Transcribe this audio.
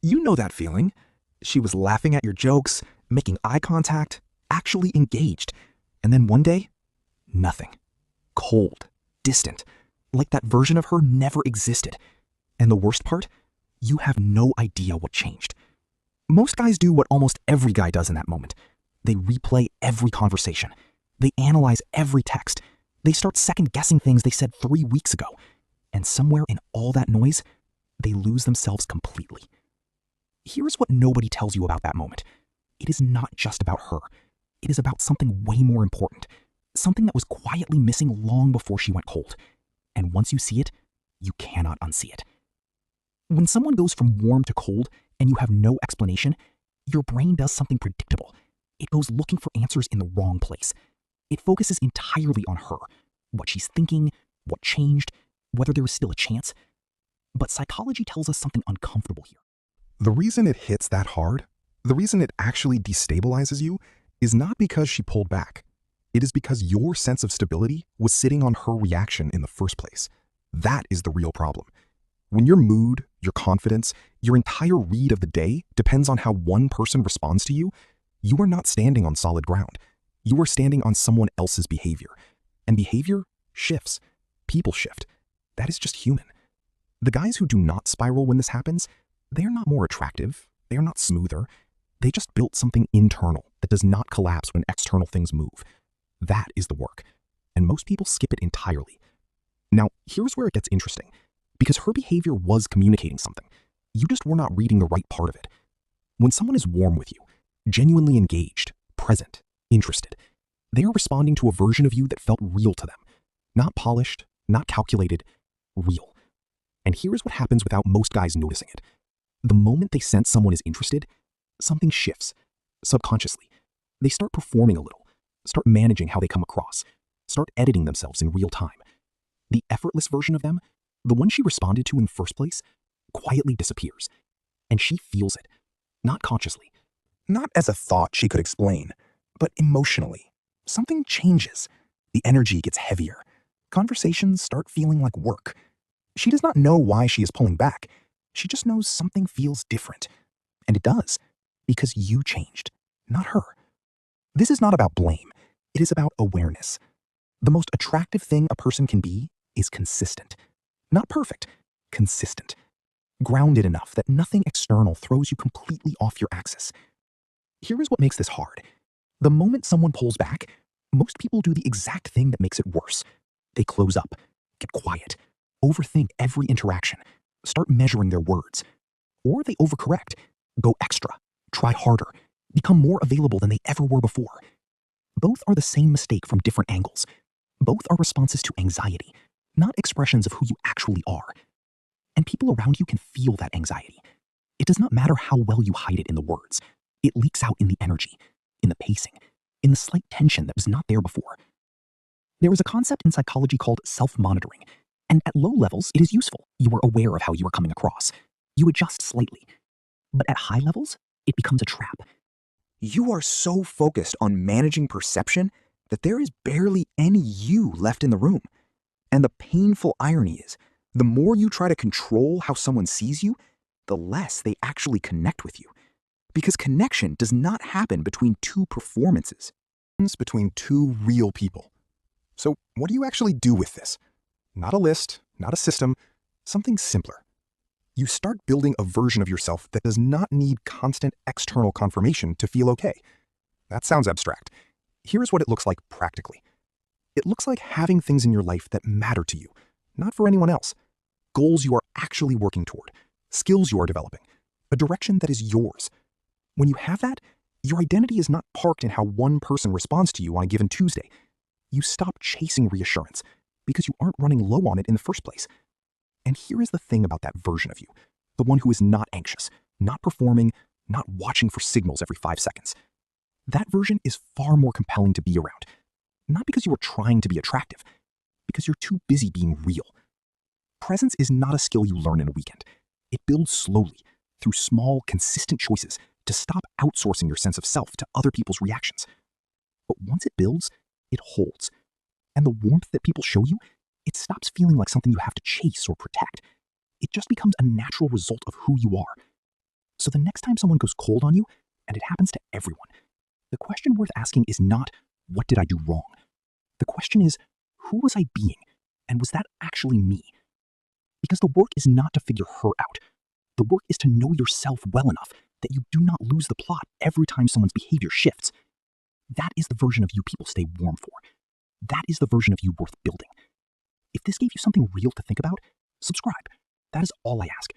You know that feeling. She was laughing at your jokes, making eye contact, actually engaged. And then one day, nothing. Cold, distant, like that version of her never existed. And the worst part? You have no idea what changed. Most guys do what almost every guy does in that moment. They replay every conversation. They analyze every text. They start second-guessing things they said 3 weeks ago. And somewhere in all that noise, they lose themselves completely. Here's what nobody tells you about that moment. It is not just about her. It is about something way more important. Something that was quietly missing long before she went cold. And once you see it, you cannot unsee it. When someone goes from warm to cold and you have no explanation, your brain does something predictable. It goes looking for answers in the wrong place. It focuses entirely on her, what she's thinking, what changed, whether there is still a chance. But psychology tells us something uncomfortable here. The reason it hits that hard, the reason it actually destabilizes you, is not because she pulled back. It is because your sense of stability was sitting on her reaction in the first place. That is the real problem. When your mood, your confidence, your entire read of the day depends on how one person responds to you, you are not standing on solid ground. You are standing on someone else's behavior. And behavior shifts. People shift. That is just human. The guys who do not spiral when this happens, they are not more attractive. They are not smoother. They just built something internal that does not collapse when external things move. That is the work. And most people skip it entirely. Now, here's where it gets interesting. Because her behavior was communicating something. You just were not reading the right part of it. When someone is warm with you, genuinely engaged, present, interested, they are responding to a version of you that felt real to them. Not polished, not calculated, real. And here's what happens without most guys noticing it. The moment they sense someone is interested, something shifts. Subconsciously. They start performing a little, start managing how they come across, start editing themselves in real time. The effortless version of them, the one she responded to in the first place, quietly disappears. And she feels it, not consciously. Not as a thought she could explain, but emotionally. Something changes. The energy gets heavier. Conversations start feeling like work. She does not know why she is pulling back. She just knows something feels different. And it does, because you changed, not her. This is not about blame. It is about awareness. The most attractive thing a person can be is consistent. Not perfect, consistent. Grounded enough that nothing external throws you completely off your axis. Here is what makes this hard. The moment someone pulls back, most people do the exact thing that makes it worse. They close up, get quiet, overthink every interaction, start measuring their words. Or they overcorrect, go extra, try harder, become more available than they ever were before. Both are the same mistake from different angles. Both are responses to anxiety, not expressions of who you actually are. And people around you can feel that anxiety. It does not matter how well you hide it in the words. It leaks out in the energy, in the pacing, in the slight tension that was not there before. There is a concept in psychology called self-monitoring, and at low levels, it is useful. You are aware of how you are coming across. You adjust slightly. But at high levels, it becomes a trap. You are so focused on managing perception that there is barely any you left in the room. And the painful irony is, the more you try to control how someone sees you, the less they actually connect with you. Because connection does not happen between two performances. It's between two real people. So what do you actually do with this? Not a list, not a system, something simpler. You start building a version of yourself that does not need constant external confirmation to feel okay. That sounds abstract. Here's what it looks like practically. It looks like having things in your life that matter to you, not for anyone else. Goals you are actually working toward, skills you are developing, a direction that is yours. When you have that, your identity is not parked in how one person responds to you on a given Tuesday. You stop chasing reassurance because you aren't running low on it in the first place. And here is the thing about that version of you, the one who is not anxious, not performing, not watching for signals every 5 seconds. That version is far more compelling to be around. Not because you are trying to be attractive, because you're too busy being real. Presence is not a skill you learn in a weekend. It builds slowly, through small, consistent choices to stop outsourcing your sense of self to other people's reactions. But once it builds, it holds. And the warmth that people show you, it stops feeling like something you have to chase or protect. It just becomes a natural result of who you are. So the next time someone goes cold on you, and it happens to everyone, the question worth asking is not, what did I do wrong? The question is, who was I being? And was that actually me? Because the work is not to figure her out. The work is to know yourself well enough that you do not lose the plot every time someone's behavior shifts. That is the version of you people stay warm for. That is the version of you worth building. If this gave you something real to think about, subscribe. That is all I ask.